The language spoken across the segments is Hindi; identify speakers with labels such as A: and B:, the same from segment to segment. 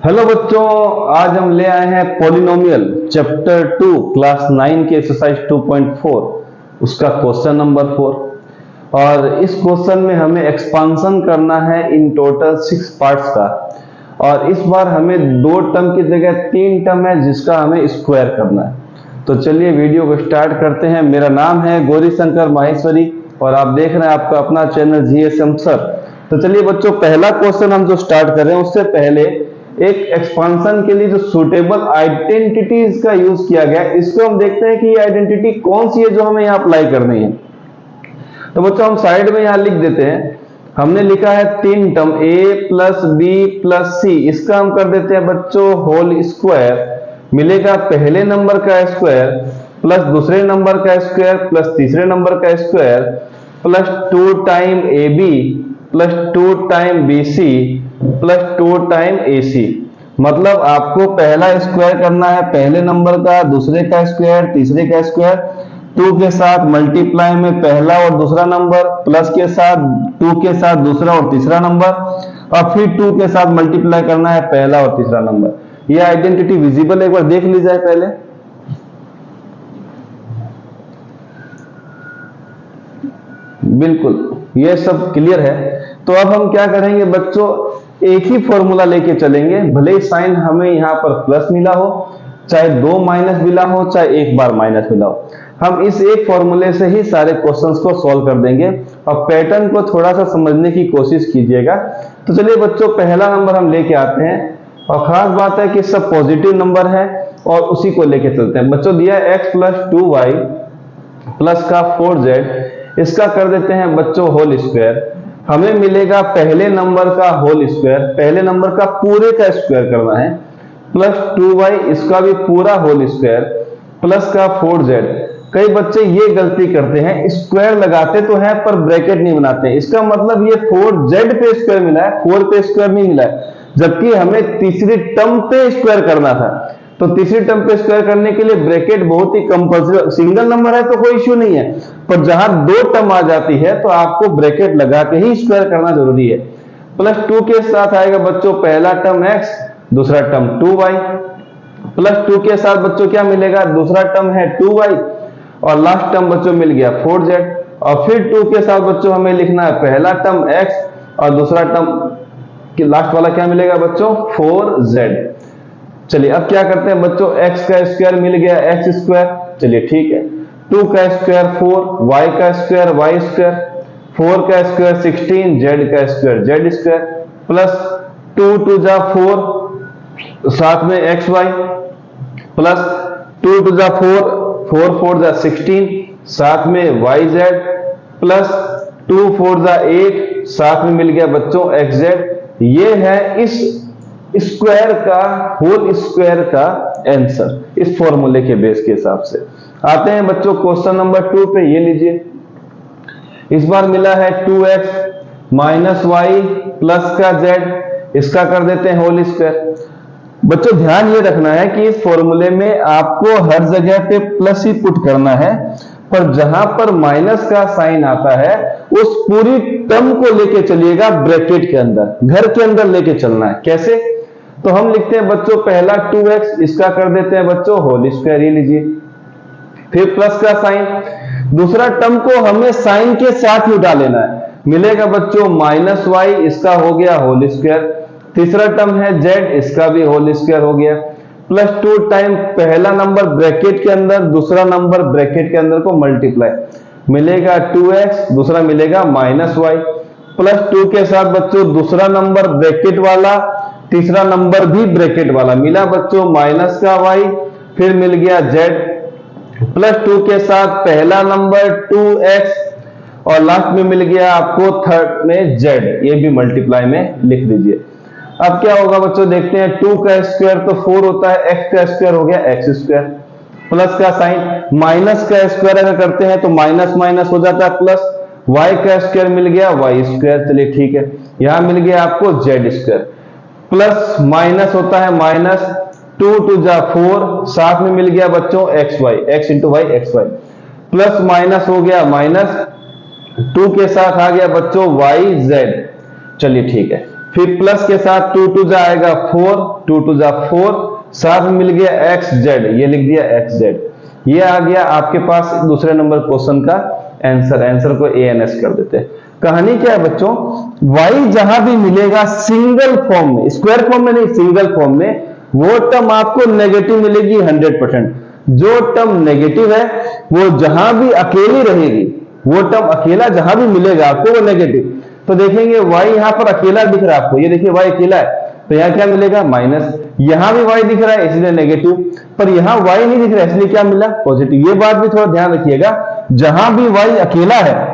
A: हेलो बच्चों, आज हम ले आए हैं पॉलिनोमियल चैप्टर 2 क्लास 9 के एक्सरसाइज 2.4 उसका क्वेश्चन नंबर 4। और इस क्वेश्चन में हमें एक्सपांशन करना है इन टोटल 6 पार्ट्स का। और इस बार हमें 2 टर्म की जगह 3 टर्म है जिसका हमें स्क्वायर करना है। तो चलिए वीडियो को स्टार्ट करते हैं। मेरा नाम है गौरी शंकर माहेश्वरी और आप देख रहे हैं आपका अपना चैनल जीएसएम सर। तो चलिए बच्चों, पहला क्वेश्चन हम जो स्टार्ट कर रहे हैं उससे पहले एक एक्सपांशन के लिए जो सुटेबल आइडेंटिटीज का यूज किया गया है, इसको हम देखते हैं कि ये आइडेंटिटी कौन सी है जो हमें यहाँ अप्लाई करनी है। तो बच्चों हम साइड में यहाँ लिख देते हैं। हमने लिखा है 3 term a plus B plus C, इसका हम कर देते हैं बच्चों होल स्क्वायर। मिलेगा पहले नंबर का स्क्वायर प्लस दूसरे नंबर का स्क्वायर प्लस तीसरे नंबर का square plus 2 time A B plus 2 time B C plus 2 time A C. मतलब आपको पहला स्क्वायर करना है पहले नंबर का, दूसरे का स्क्वायर, तीसरे का स्क्वायर, 2 के साथ मल्टीप्लाई में पहला और दूसरा नंबर, प्लस के साथ 2 के साथ दूसरा और तीसरा नंबर, और फिर 2 के साथ मल्टीप्लाई करना है पहला और तीसरा नंबर। यह आइडेंटिटी विजिबल एक बार देख ली जाए पहले। बिल्कुल, ये सब क्लियर है। तो अब हम क्या करेंगे बच्चों, एक ही फॉर्मूला लेके चलेंगे। भले ही साइन हमें यहाँ पर प्लस मिला हो, चाहे 2 माइनस मिला हो, चाहे एक बार माइनस मिला हो, हम इस एक फॉर्मूले से ही सारे क्वेश्चंस को सॉल्व कर देंगे। और पैटर्न को थोड़ा सा समझने की कोशिश कीजिएगा। तो चलिए बच्चों, पहला नंबर हम लेके आते हैं और खास बात है कि सब पॉजिटिव नंबर है और उसी को लेके चलते हैं। बच्चों दिया x प्लस 2y प्लस का 4z, इसका कर देते हैं बच्चों होल स्क्वायर। हमें मिलेगा पहले नंबर का होल स्क्वायर, पहले नंबर का पूरे का स्क्वायर करना है, प्लस 2y, इसका भी पूरा होल स्क्वायर, प्लस का 4z। कई बच्चे ये गलती करते हैं, स्क्वायर लगाते तो है पर ब्रैकेट नहीं बनाते। इसका मतलब ये 4z पे स्क्वायर मिला है, 4 पे स्क्वायर नहीं मिला है, जबकि हमें तीसरी टर्म पे स्क्वायर करना था। तो तीसरी टर्म पे स्क्वायर करने के लिए ब्रैकेट बहुत ही कंपल्सरी। सिंगल नंबर है तो कोई इश्यू नहीं है, पर जहां 2 टर्म आ जाती है तो आपको ब्रैकेट लगा के ही स्क्वायर करना जरूरी है। प्लस 2 के साथ आएगा बच्चों पहला टर्म x, दूसरा टर्म 2y, प्लस 2 के साथ बच्चों क्या मिलेगा, दूसरा टर्म है 2y और लास्ट टर्म बच्चों मिल गया 4z। और फिर 2 के साथ बच्चों हमें लिखना है पहला टर्म x और दूसरा टर्म लास्ट वाला क्या मिलेगा बच्चों, 4z। चलिए अब क्या करते हैं बच्चों, x का स्क्वायर मिल गया x स्क्वायर, चलिए ठीक है, 2 का स्क्वायर 4, y का स्क्वायर y स्क्वायर, 4 का स्क्वायर 16, z का स्क्वायर z स्क्वायर, प्लस 2 2 जा 4, साथ में xy, प्लस 2 2 जा 4, 4 4 जा 16, साथ में yz, प्लस 2 4 जा 8, साथ में मिल गया बच्चों xz। ये है इस स्क्वायर का, होल स्क्वायर का आंसर इस फॉर्मूले के बेस के हिसाब से। आते हैं बच्चों क्वेश्चन नंबर 2 पे। ये लीजिए, इस बार मिला है 2x माइनस वाई प्लस का z, इसका कर देते हैं होल स्क्वायर। बच्चों ध्यान ये रखना है कि इस फॉर्मूले में आपको हर जगह पे प्लस ही पुट करना है, पर जहां पर माइनस का साइन आता है उस पूरी टर्म को लेके चलिएगा ब्रैकेट के अंदर, घर के अंदर लेके चलना है। कैसे? तो हम लिखते हैं बच्चों पहला 2x, इसका कर देते हैं बच्चों होल स्क्वायर, ये लीजिए, फिर प्लस का साइन, दूसरा टर्म को हमें साइन के साथ ही उठा लेना है। मिलेगा बच्चों माइनस वाई, इसका हो गया होल स्क्वायर, तीसरा टर्म है z, इसका भी होल स्क्वायर हो गया, प्लस 2 टाइम पहला नंबर ब्रैकेट के अंदर, दूसरा नंबर ब्रैकेट के अंदर को मल्टीप्लाई, मिलेगा 2x, दूसरा मिलेगा माइनस वाई, प्लस 2 के साथ बच्चों दूसरा नंबर ब्रैकेट वाला, तीसरा नंबर भी ब्रैकेट वाला, मिला बच्चों माइनस का y, फिर मिल गया z, प्लस 2 के साथ पहला नंबर 2x और लास्ट में मिल गया आपको थर्ड में z, ये भी मल्टीप्लाई में लिख दीजिए। अब क्या होगा बच्चों, देखते हैं, 2 का स्क्वायर तो 4 होता है, x का स्क्वायर हो गया x स्क्वायर, प्लस का साइन, माइनस का स्क्वायर अगर करते हैं तो माइनस माइनस हो जाता है प्लस, y का स्क्वायर मिल गया y स्क्वायर, चलिए ठीक है, यहां मिल गया आपको z स्क्वायर, प्लस माइनस होता है माइनस, 2 2 जा 4, साथ में मिल गया बच्चों xy, x into Y xy, plus minus हो गया माइनस, 2 के साथ आ गया बच्चों yz, चलिए ठीक है, फिर प्लस के साथ 2 टू जाएगा 4, 2 टू जा 4, साथ में मिल गया एक्स जेड, ये लिख दिया एक्स जेड। ये आ गया आपके पास दूसरे नंबर क्वेश्चन का आंसर को ANS कर देते हैं। कहानी क्या है बच्चों, y जहां भी मिलेगा सिंगल फॉर्म में, स्क्वायर फॉर्म में नहीं, सिंगल फॉर्म में, वो टर्म आपको नेगेटिव मिलेगी 100%। जो टर्म नेगेटिव है वो जहां भी अकेली रहेगी, वो टर्म अकेला जहां भी मिलेगा आपको वो नेगेटिव। तो देखेंगे y यहां पर अकेला दिख रहा है आपको, ये देखिए y अकेला है, तो यहां क्या मिलेगा माइनस। यहां भी y दिख रहा है इसलिए नेगेटिव, पर यहां y नहीं दिख रहा है इसलिए क्या मिला पॉजिटिव। ये बात भी थोड़ा ध्यान रखिएगा, जहां भी y अकेला है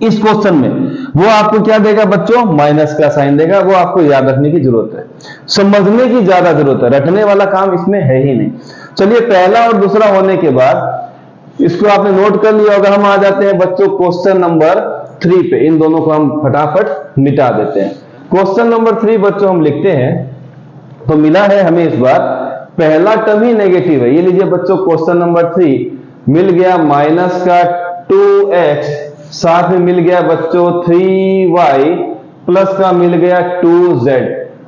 A: इस क्वेश्चन में, वो आपको क्या देगा बच्चों, माइनस का साइन देगा। वो आपको याद रखने की जरूरत है, समझने की ज्यादा जरूरत है, रटने वाला काम इसमें है ही नहीं। चलिए पहला और दूसरा होने के बाद इसको आपने नोट कर लिया होगा। हम आ जाते हैं बच्चों क्वेश्चन नंबर 3 पे, इन दोनों को हम फटाफट मिटा देते हैं। क्वेश्चन नंबर 3 बच्चों हम लिखते हैं, तो मिला है हमें इस बार पहला टर्म ही नेगेटिव है। ये लीजिए बच्चों क्वेश्चन नंबर 3 मिल गया माइनस का 2x, साथ में मिल गया बच्चों 3y, प्लस का मिल गया 2z,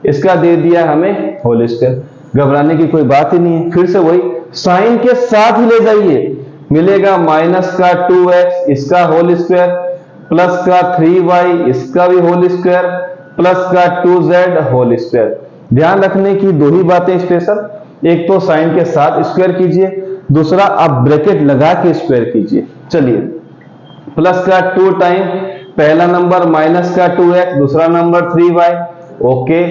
A: इसका दे दिया हमें होल स्क्वायर। घबराने की कोई बात ही नहीं है, फिर से वही साइन के साथ ही ले जाइए। मिलेगा माइनस का 2x, इसका होल स्क्वायर, प्लस का 3y, इसका भी होल स्क्वायर, प्लस का 2z होल स्क्वायर। ध्यान रखने की दो ही बातें स्पेशल, एक तो साइन के साथ स्क्वायर कीजिए, दूसरा आप ब्रैकेट लगा के स्क्वायर कीजिए। चलिए प्लस का 2 टाइम पहला नंबर, माइनस का 2x, दूसरा नंबर 3y, ओके।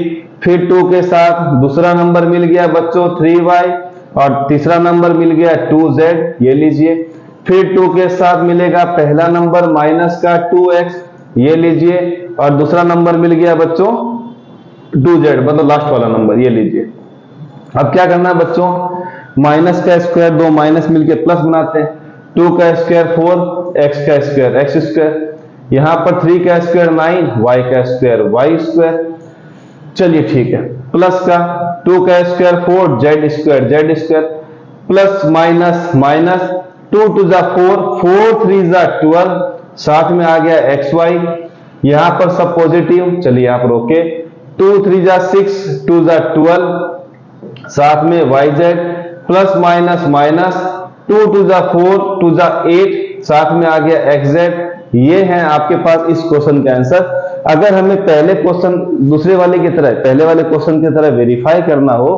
A: फिर 2 के साथ दूसरा नंबर मिल गया बच्चों 3y, और तीसरा नंबर मिल गया 2z, ये लीजिए। फिर 2 के साथ मिलेगा पहला नंबर माइनस का 2x, ये लीजिए, और दूसरा नंबर मिल गया बच्चों 2z, मतलब लास्ट वाला नंबर, ये लीजिए। अब क्या करना है बच्चों, माइनस का स्क्वायर, दो माइनस मिलकर प्लस बनाते हैं, 2 का स्क्वायर 4, x का स्क्वायर x स्क्वायर, यहां पर 3 का स्क्वायर 9, y का स्क्वायर y स्क्वायर। चलिए ठीक है, प्लस का 2 का square 4, z square z square, plus minus minus, 2 टू जा 4, 4 3 जा 12, साथ में आ गया xy, यहां पर सब पॉजिटिव। चलिए यहां पर ओके, 2 3 जा 6, 2 जा 12, साथ में yz, प्लस माइनस माइनस, 2 टू जा 4, 2 जा 8, साथ में आ गया xz। ये है आपके पास इस क्वेश्चन का आंसर। अगर हमें पहले क्वेश्चन दूसरे वाले की तरह, पहले वाले क्वेश्चन की तरह वेरीफाई करना हो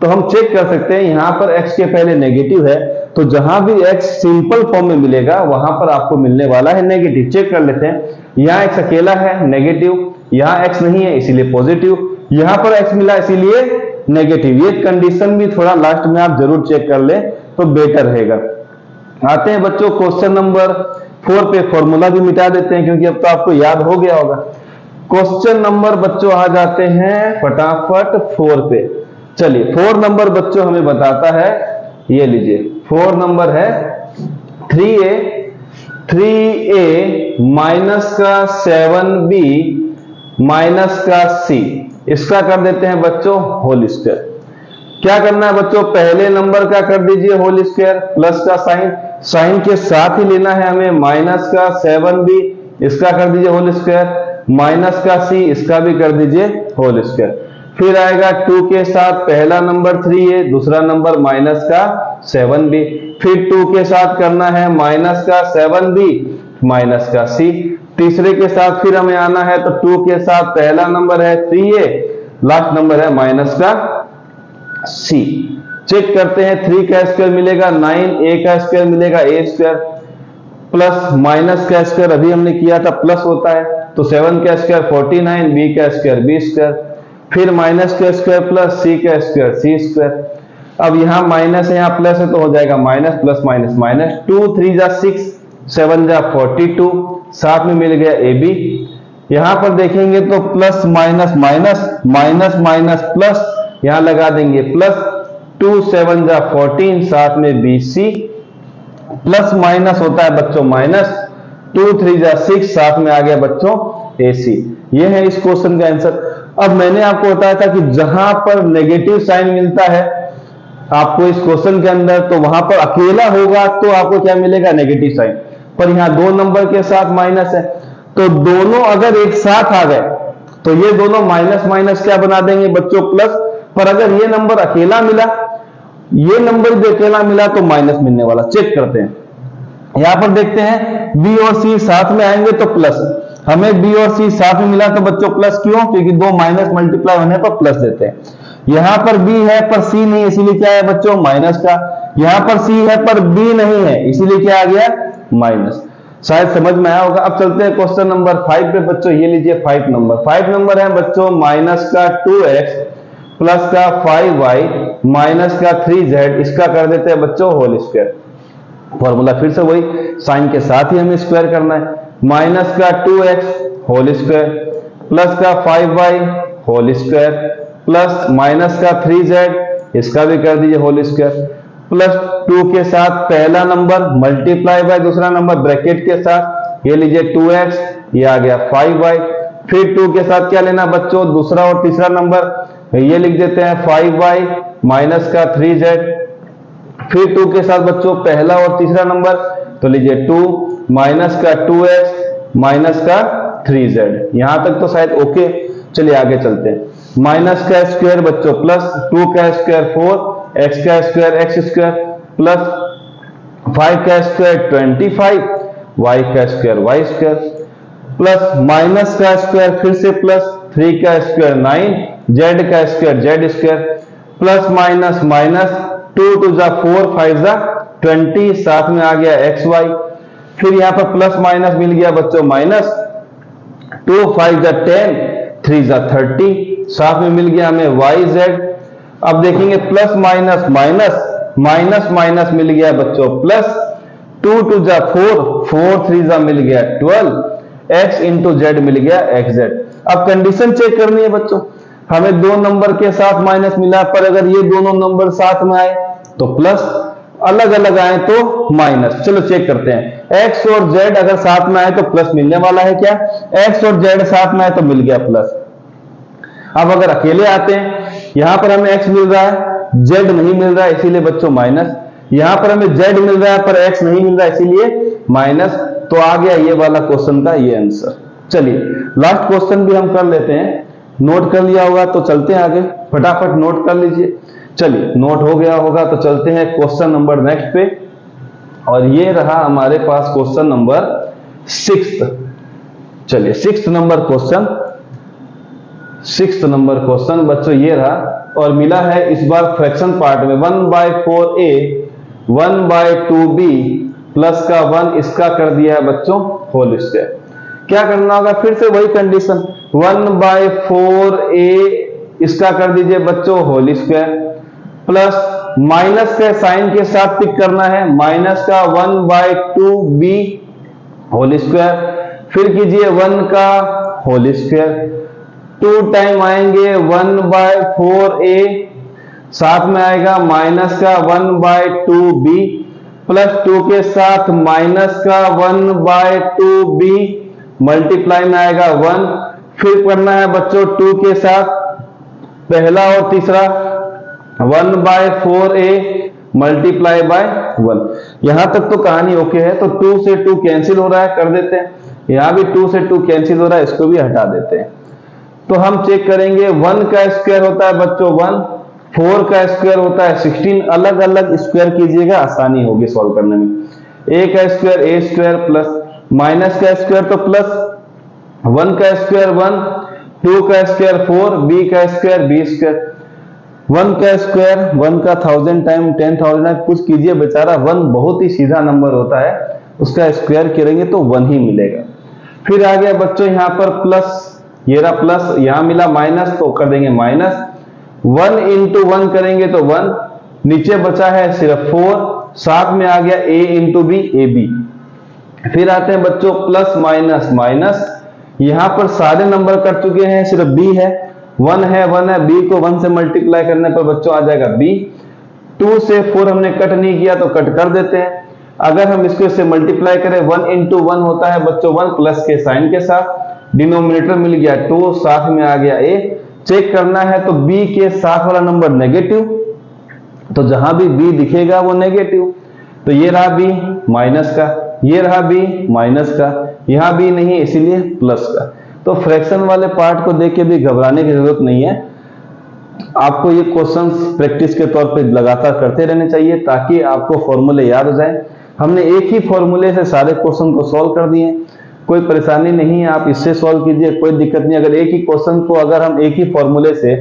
A: तो हम चेक कर सकते हैं, यहां पर x के पहले नेगेटिव है, तो जहां भी x सिंपल फॉर्म में मिलेगा वहां पर आपको मिलने वाला है नेगेटिव। चेक कर लेते हैं, यहां x अकेला है नेगेटिव, यहां x नहीं है इसीलिए पॉजिटिव, यहां पर x मिला इसीलिए नेगेटिव। ये कंडीशन भी थोड़ा लास्ट में आप जरूर चेक कर ले तो बेटर रहेगा। आते हैं बच्चों क्वेश्चन नंबर 4 पे, फॉर्मूला भी मिटा देते हैं क्योंकि अब तो आपको याद हो गया होगा। क्वेश्चन नंबर बच्चों आ जाते हैं फटाफट 4 पे। चलिए 4 नंबर बच्चों हमें बताता है, ये लीजिए 4 नंबर है 3a माइनस का 7b माइनस का c, इसका कर देते हैं बच्चों होल स्क्वायर। क्या करना है बच्चों, पहले नंबर का कर दीजिए होल स्क्वायर, प्लस का साइन, साइन के साथ ही लेना है हमें, माइनस का 7b, इसका कर दीजिए होल स्क्वायर, माइनस का c, इसका भी कर दीजिए होल स्क्वायर। फिर आएगा 2 के साथ पहला नंबर 3a, दूसरा नंबर माइनस का 7b, फिर 2 के साथ करना है माइनस का 7b माइनस का c, तीसरे के साथ फिर हमें आना है तो 2 के साथ पहला नंबर है 3a, लास्ट नंबर है माइनस का c। चेक करते हैं, 3 का स्क्वायर मिलेगा 9, a का स्क्वायर मिलेगा a स्क्वायर, प्लस माइनस का स्क्वायर अभी हमने किया था प्लस होता है, तो 7 का स्क्वायर 49, b का स्क्वायर b स्क्वायर, फिर माइनस का स्क्वायर प्लस c का स्क्वायर c स्क्वायर। अब यहाँ माइनस है यहाँ प्लस है तो हो जाएगा माइनस प्लस माइनस माइनस, 2 3 जा 6, 7 जा 42, साथ में मिल गया ab। यहां पर देखेंगे तो plus minus minus minus minus plus, यहां लगा देंगे प्लस, 2 7 जा 14, साथ में bc, प्लस माइनस होता है बच्चों माइनस, 2 3 जा 6, साथ में आ गया बच्चों ac। ये है इस क्वेश्चन का आंसर। अब मैंने आपको बताया था कि जहां पर नेगेटिव साइन मिलता है आपको इस क्वेश्चन के अंदर, तो वहां पर अकेला होगा तो आपको क्या मिलेगा, नेगेटिव साइन। पर यहां 2 नंबर के साथ माइनस है, तो दोनों अगर एक साथ आ गए तो ये दोनों माइनस माइनस क्या बना देंगे बच्चों, प्लस। पर अगर ये नंबर अकेला मिला, ये नंबर भी अकेला मिला तो माइनस मिलने वाला। चेक करते हैं, यहां पर देखते हैं बी और सी साथ में आएंगे तो प्लस। हमें बी और सी साथ में मिला तो बच्चों प्लस क्यों, क्योंकि दो माइनस मल्टीप्लाई होने पर प्लस देते हैं। यहां पर बी है पर सी नहीं, इसीलिए क्या है बच्चों, माइनस का। यहां पर सी है पर बी नहीं है, इसीलिए क्या आ गया, माइनस। शायद समझ में आया होगा। अब चलते हैं क्वेश्चन नंबर 5 पे बच्चों। ये लीजिए 5 नंबर। 5 नंबर है बच्चों माइनस का 2x प्लस का 5y माइनस का 3z, इसका कर देते हैं बच्चों होल स्क्वायर। फॉर्मूला फिर से वही, साइन के साथ ही हमें स्क्वायर करना है। माइनस का 2x होल स्क्वायर प्लस का 5y whole square plus minus का 3z, इसका भी कर दीजिए होल स्क्वायर, प्लस 2 के साथ पहला नंबर मल्टीप्लाई बाय दूसरा नंबर ब्रैकेट के साथ, ये लीजिए 2x, ये आ गया 5y। फिर 2 के साथ क्या लेना बच्चों, दूसरा और तीसरा नंबर, ये लिख देते हैं 5y माइनस का 3z। फिर 2 के साथ बच्चों पहला और तीसरा नंबर, तो लीजिए 2 माइनस का 2x माइनस का 3z। यहां तक तो शायद ओके। चलिए आगे चलते हैं। माइनस का स्क्वायर बच्चों प्लस 2 का स्क्वायर 4, x का स्क्वायर x स्क्वायर प्लस 5 का स्क्वायर 25, y का square y square plus minus का स्क्वायर फिर से प्लस 3 का स्क्वायर 9, z का square z square plus minus minus 2 टू जा 4 5 जा 20, साथ में आ गया xy। फिर यहां पर प्लस माइनस मिल गया बच्चों माइनस, 2 5 जा 10 3 जा 30, साथ में मिल गया हमें yz। अब देखेंगे plus minus minus minus minus मिल गया बच्चों प्लस, 2 टू जा 4 4 3 जा मिल गया 12, x इंटू जेड मिल गया xz। अब कंडीशन चेक करनी है बच्चों, हमें दो नंबर के साथ माइनस मिला, पर अगर ये दोनों नंबर साथ में आए तो प्लस, अलग अलग आए तो माइनस। चलो चेक करते हैं, x और z अगर साथ में आए तो प्लस मिलने वाला है क्या, x और z साथ में आए तो मिल गया प्लस। अब अगर अकेले आते हैं, यहां पर हमें x मिल रहा है, z नहीं मिल रहा है, इसीलिए बच्चों माइनस। यहां पर हमें z मिल रहा है पर x नहीं मिल रहा है, इसीलिए माइनस। तो आ गया ये वाला क्वेश्चन का ये आंसर। चलिए लास्ट क्वेश्चन भी हम कर लेते हैं। नोट कर लिया होगा तो चलते हैं आगे, फटाफट नोट कर लीजिए। चलिए नोट हो गया होगा तो चलते हैं क्वेश्चन नंबर नेक्स्ट पे, और ये रहा हमारे पास क्वेश्चन नंबर 6। चलिए 6 नंबर क्वेश्चन, 6 नंबर क्वेश्चन बच्चों ये रहा, और मिला है इस बार फ्रैक्शन पार्ट में। 1/4a 1/2b प्लस का 1, इसका कर दिया है बच्चों होल स्क्वायर। क्या करना होगा, फिर से वही कंडीशन, 1/4a इसका कर दीजिए बच्चों होल स्क्वायर, प्लस माइनस के साइन के साथ पिक करना है, माइनस का 1/2b होल स्क्वायर, फिर कीजिए 1 का होल स्क्वायर, 2 टाइम आएंगे 1/4a, साथ में आएगा माइनस का 1/2b प्लस 2 के साथ माइनस का 1/2b मल्टीप्लाई में आएगा 1। फिर करना है बच्चों 2 के साथ पहला और तीसरा, 1/4a मल्टीप्लाई बाय 1। यहां तक तो कहानी ओके है। तो 2 से 2 कैंसिल हो रहा है, कर देते हैं। यहां भी 2 से 2 कैंसिल हो रहा है, इसको भी हटा देते हैं। तो हम चेक करेंगे, 1 का स्क्वायर होता है बच्चों 1, 4 का स्क्वायर होता है 16। अलग अलग स्क्वायर कीजिएगा, आसानी होगी सॉल्व करने में। a का square a square plus minus का स्क्वायर तो प्लस, 1 का स्क्वायर 1, 2 का स्क्वायर 4, b का स्क्वायर b स्क्वायर, 1 का स्क्वायर 1 का 1000 टाइम 10,000, कुछ कीजिए बेचारा। 1 बहुत ही सीधा नंबर होता है, उसका स्क्वायर करेंगे तो 1 ही मिलेगा। फिर आ गया बच्चों यहां पर प्लस, ये रहा प्लस, यहां मिला माइनस तो कर देंगे माइनस, 1 इंटू 1 करेंगे तो 1, नीचे बचा है सिर्फ 4, साथ में आ गया a into B A B. फिर आते हैं बच्चों प्लस माइनस माइनस, यहां पर सारे नंबर कट चुके हैं, सिर्फ b है, 1 है 1 है, b को 1 से मल्टीप्लाई करने पर बच्चों आ जाएगा b। 2 से 4 हमने कट नहीं किया तो कट कर देते हैं। अगर हम इसको इससे मल्टीप्लाई करें, 1 इंटू 1 होता है बच्चों 1 प्लस के साइन के साथ, डिनोमिनेटर मिल गया 2, साथ में आ गया a। चेक करना है तो b के साथ वाला नंबर नेगेटिव, तो जहां भी b दिखेगा वो नेगेटिव। तो ये रहा b माइनस का, ये रहा b माइनस का, यहां b नहीं इसीलिए प्लस का। तो फ्रैक्शन वाले पार्ट को देख के भी घबराने की जरूरत नहीं है। आपको ये क्वेश्चंस प्रैक्टिस के तौर पे लगातार करते रहने चाहिए ताकि आपको फॉर्मूले याद हो जाए। हमने एक ही फॉर्मूले से सारे क्वेश्चन को सॉल्व कर दिए, कोई परेशानी नहीं है, आप इससे सॉल्व कीजिए, कोई दिक्कत नहीं। अगर एक ही क्वेश्चन को अगर हम एक ही फॉर्मूले से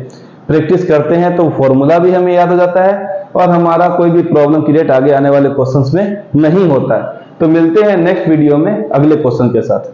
A: प्रैक्टिस करते हैं तो फॉर्मूला भी हमें याद हो जाता है और हमारा कोई भी प्रॉब्लम क्रिएट आगे आने वाले क्वेश्चंस में नहीं होता है। तो मिलते हैं नेक्स्ट वीडियो में अगले क्वेश्चन के साथ।